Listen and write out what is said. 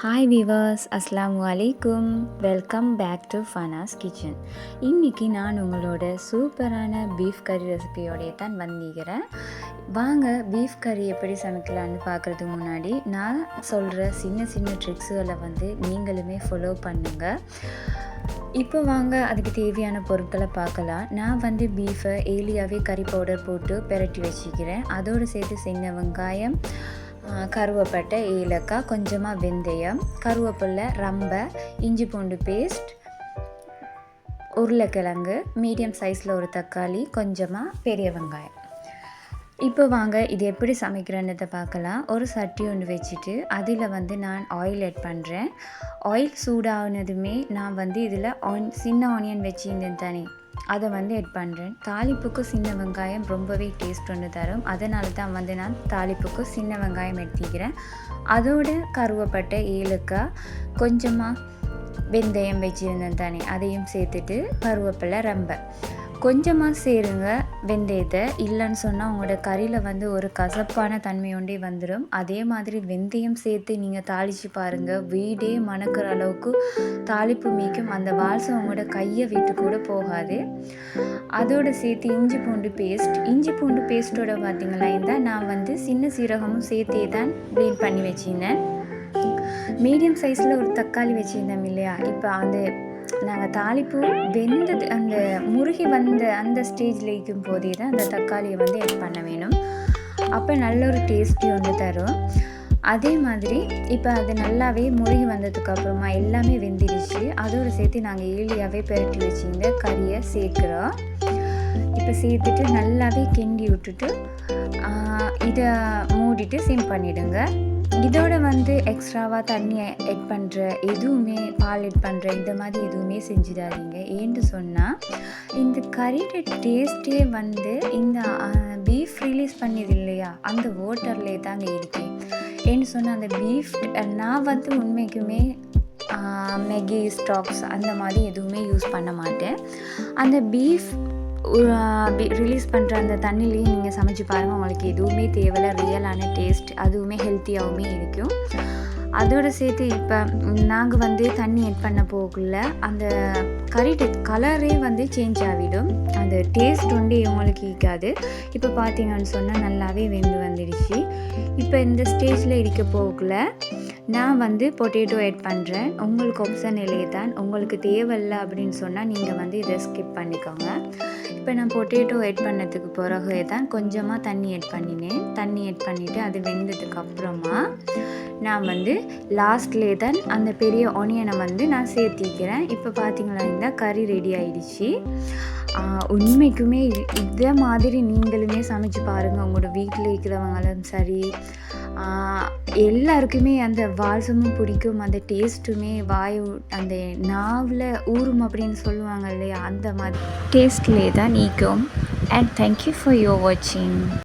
Hi viewers, அஸ்ஸலாமு அலைக்கும். Welcome back to Fanas kitchen. இன்றைக்கி நான் உங்களோட சூப்பரான பீஃப் கறி ரெசிபியோடைய தான் வந்திருக்கிறேன். வாங்க பீஃப் கறி எப்படி சமைக்கலான்னு பார்க்குறதுக்கு முன்னாடி நான் சொல்கிற சின்ன சின்ன ட்ரிக்ஸுகளை நீங்களுமே ஃபாலோ பண்ணுங்கள். இப்போ வாங்க அதுக்கு தேவையான பொருட்களை பார்க்கலாம். நான் பீஃபை ஏலியாவே கறி பவுடர் போட்டு பெரட்டி வச்சுக்கிறேன். அதோடு சேர்த்து சின்ன வெங்காயம், கருவேப்பட்டை, ஏலக்காய், கொஞ்சமாக வெந்தயம், கருவேப்பிலை, ரம்பை, இஞ்சி பூண்டு பேஸ்ட், உருளைக்கிழங்கு, மீடியம் சைஸில் ஒரு தக்காளி, கொஞ்சமாக பெரிய வெங்காயம். இப்போ வாங்க இது எப்படி சமைக்கிறேன்றதை பார்க்கலாம். ஒரு சட்டி ஒன்று வச்சுட்டு அதில் நான் ஆயில் ஆட் பண்ணுறேன். ஆயில் சூடானதுமே நான் இதில் சின்ன ஆனியன் வச்சுருந்தேன் தானே, அதை ஆட் பண்ணுறேன். தாளிப்புக்கு சின்ன வெங்காயம் ரொம்பவே டேஸ்ட் ஒன்று தரும். அதனால தான் நான் தாளிப்புக்கு சின்ன வெங்காயம் எடுத்துக்கிறேன். அதோட கருவேப்பட்டை, ஏலக்காய், கொஞ்சமாக வெந்தயம் வச்சுருந்தேன் தானே, அதையும் சேர்த்துட்டு கருவேப்பிலை, ரம்பை கொஞ்சமாக சேருங்க வெந்தயத்தை. இல்லைன்னு சொன்னால் உங்களோட கறியில் ஒரு கசப்பான தன்மை ஒன்றே வந்துடும். அதே மாதிரி வெந்தயம் சேர்த்து நீங்கள் தாளித்து பாருங்கள், வீடே மணக்கிற அளவுக்கு தாளிப்பு மீக்கும். அந்த வாசம் உங்களோட கையை விட்டு கூட போகாது. அதோடு சேர்த்து இஞ்சி பூண்டு பேஸ்ட்டோட பார்த்திங்களா இருந்தால் நான் சின்ன சீரகமும் சேர்த்தே தான் ப்ளீட் பண்ணி வச்சுருந்தேன். மீடியம் சைஸில் ஒரு தக்காளி வச்சுருந்தோம் இல்லையா, இப்போ நாங்கள் தாளிப்பு வெந்தது அந்த முருகி அந்த ஸ்டேஜில் இருக்கும் போதே தான் அந்த தக்காளியை ஆட் பண்ண வேணும். அப்போ நல்ல ஒரு டேஸ்டி ஒன்று தரும். அதே மாதிரி இப்போ அது நல்லாவே முருகி வந்ததுக்கப்புறமா எல்லாமே வெந்திருச்சு. அதோடு சேர்த்து நாங்கள் ஏலியாவே பெரட்டி வச்சுருந்த கறியை சேர்க்குறோம். இப்போ சேர்த்துட்டு நல்லாவே கிண்டி விட்டுட்டு இதை மூடிட்டு சிம் பண்ணிவிடுங்க. இதோட எக்ஸ்ட்ராவாக தண்ணி ஆட் பண்ணுற எதுவுமே, பால் ஆட் பண்ணுற இந்த மாதிரி எதுவுமே செஞ்சிடாதீங்க. ஏன்னு சொன்னால் இந்த கறியோட டேஸ்ட்டே இந்த பீஃப் ரிலீஸ் பண்ணியது இல்லையா, அந்த வாட்டர்லேயே தாங்க இருக்கேன். ஏன்னு சொன்னால் அந்த பீஃப் நான் உண்மைக்குமே மேகி ஸ்டாக்ஸ் அந்த மாதிரி எதுவுமே யூஸ் பண்ண மாட்டேன். அந்த பீஃப் ரிலீஸ் பண்ணுற அந்த தண்ணிலையும் நீங்கள் சமைச்சு பாருங்கள், உங்களுக்கு எதுவுமே தேவையில்ல. ரியலான டேஸ்ட், அதுவுமே ஹெல்த்தியாகவுமே இருக்கும். அதோடு சேர்த்து இப்போ நாங்கள் தண்ணி ஆட் பண்ண போகல அந்த கறி கலரே சேஞ்ச் ஆகிடும். அந்த டேஸ்ட் உங்களுக்கு இருக்காது. இப்போ பார்த்தீங்கன்னு சொன்னால் நல்லாவே வெந்து வந்துடுச்சு. இப்போ இந்த ஸ்டேஜில் இருக்க போகல நான் பொட்டேட்டோ ஆட் பண்ணுறேன். உங்களுக்கு ஆப்ஷன் இல்லையே தான், உங்களுக்கு தேவையில்லை அப்படின்னு சொன்னால் நீங்கள் இதை ஸ்கிப் பண்ணிக்கோங்க. இப்போ நான் பொட்டேட்டோ ஆட் பண்ணதுக்கு பிறகு தான் கொஞ்சமாக தண்ணி ஆட் பண்ணினேன். தண்ணி ஆட் பண்ணிவிட்டு அது வெந்ததுக்கு அப்புறமா நான் லாஸ்ட்லேயே தான் அந்த பெரிய ஆனியனை நான் சேர்த்திக்கிறேன். இப்போ பார்த்தீங்களா இந்த கறி ரெடி ஆகிடுச்சு. உண்மைக்குமே இதே மாதிரி நீங்களுமே சமைச்சு பாருங்கள். உங்களோட வீட்டில் இருக்கிறவங்களும் சரி, எல்லாருக்குமே அந்த வாசமும் பிடிக்கும், அந்த டேஸ்ட்டுமே அந்த நாவில் ஊறும் அப்படின்னு சொல்லுவாங்க இல்லையா, அந்த மாதிரி டேஸ்ட்லேயே தான் நீக்கும். அண்ட் தேங்க்யூ ஃபார் யோர் வாட்சிங்.